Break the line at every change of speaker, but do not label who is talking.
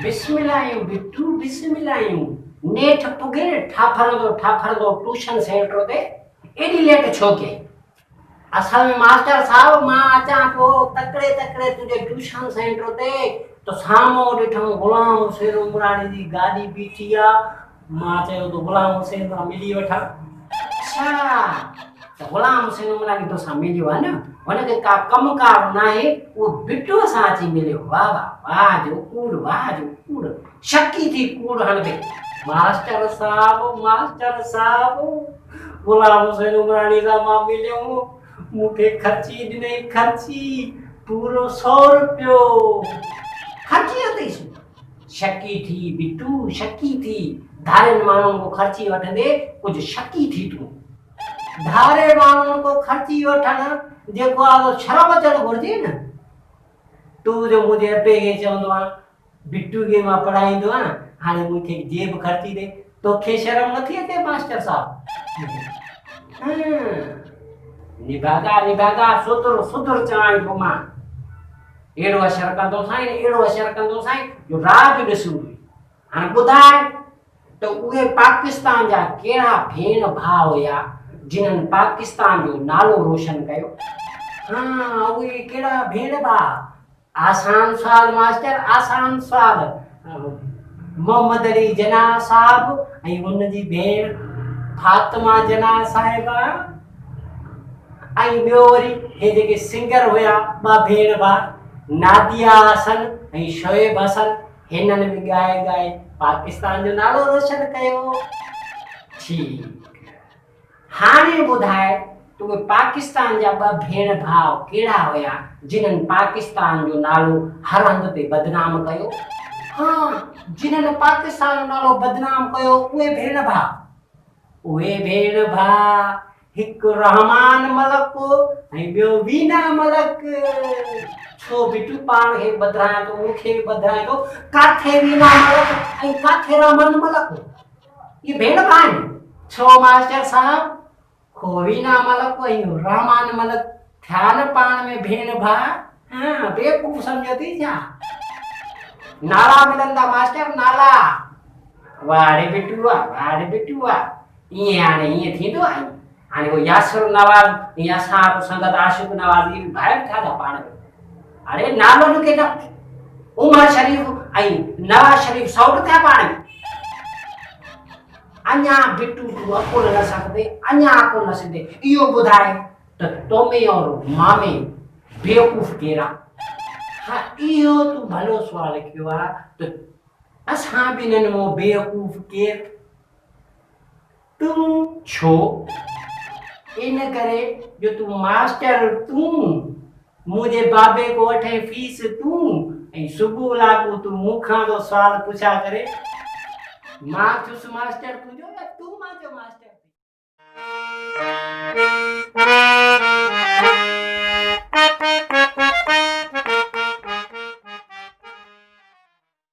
बिस्मिल्लाह बिट्टू बिस्मिल्लाह नेठ पुगे ठाफर दो tuition centre ते एडी लेट छो के असल में मास्टर साहब मां अचा तो तकड़े तकड़े तुझे ट्यूशन सेंटर ते तो सामो ॾिठो गुलाम हुसैन उमरानी जी गाॾी बीठी आ मां चयो तो गुलाम हुसैन सां मिली वठां अच्छा तो गुलाम हुसैन उमरानी तो सां मिलियो आहे न हुनखे का कमकार नाहे उहो बिट्टूअ सां अची मिलियो वाह वाह वाह जो कूड़ शकी थी कूड़ हणंदे मास्टर साहब गुलाम हुसैन उमरानी सां मां मिलियो मूंखे खर्ची ॾिनई खर्ची पूरो 100 रुपयो खर्ची अथईसि शकी थी बिट्टू शकी थी धारनि माण्हुनि को खर्ची वठंदे कुझु शकी थी तूं धारे माण्हुनि को खर्ची वठण जेको आहे शर्म अचणु घुरिजे न तूं जो मुंहिंजे अबे खे चवंदो आहे बिट्टू खे मां पढ़ाईंदो आहियां हाणे मूंखे जेब खर्ची ॾे तोखे शर्म नथी अचे मास्टर साहब निभागा सुधर चवाई पोइ मां अहिड़ो असर कंदो साईं जो राज ॾिसूं हाणे ॿुधाए त उहे पाकिस्तान जा कहिड़ा भेण भाउ हुया जिन्हनि पाकिस्तान जो नालो रोशन कयो हाँ उहे कहिड़ा भेण भाउ आसान सवाल मास्टर आसान सवाल मोहम्मद अली जना साहब ऐं उनजी भेण फातिमा जना साहिबा ऐं ॿियो वरी हे जेके सिंगर हुया ॿ भेण भाउ नादिया हसन ऐं शोएब हसन हिननि बि ॻाए पाकिस्तान जो नालो रोशन कयो ठीकु हाणे ॿुधाए तूं पाकिस्तान जा ॿ भेण भाउ कहिड़ा हुया जिन्हनि पाकिस्तान जो नालो हर हंधि ते बदनाम कयो हाँ जिन्हनि पाकिस्तान जो नालो बदनाम कयो उहे भेण भाउ हिकु रहमान मलक ऐं ॿियो वीना मलक छो बिट्टू पाण खे बदिराए थो मूंखे बि बदिराए थो काथे वीना मलक ऐं काथे रहमान मलक इहे भेण भाउ आहिनि छो मास्टर साहब को वीना मलक ऐं रहमान मलक थिया न पाण में भेण भाउ हाँ बेवकूफ़ सम्झो थी छा नाला मिलंदा मास्टर नाला वाड़े बिट्टूआ ईअं हाणे ईअं थींदो आहे हाणे वो यासिर नवाज़ या साहब संगत आशिक़ नवाज़ ये ॿाहिरि थिया था पाण में अरे नालो लिखे न उमर शरीफ़ ऐं नवाज़ शरीफ़ सौट थिया पाण में अञा बिट्टू तूं अकुल न सिंधे इहो ॿुधाए त तोमे और मामे बेवकूफ़ केरा हाँ इहो तूं भलो सुवाल कयो आहे त असां ॿिन्हिनि मां बेवकूफ़ केरु तूं छो इन करे जो तूं मास्टर तूं मुंहिंजे बाबे को वठे फीस तूं ऐं सुबुह लाॻू तूं मूंखां तो सवाल पुछा करे मां चुस मास्टर तुंहिंजो या तूं मां जो मास्टर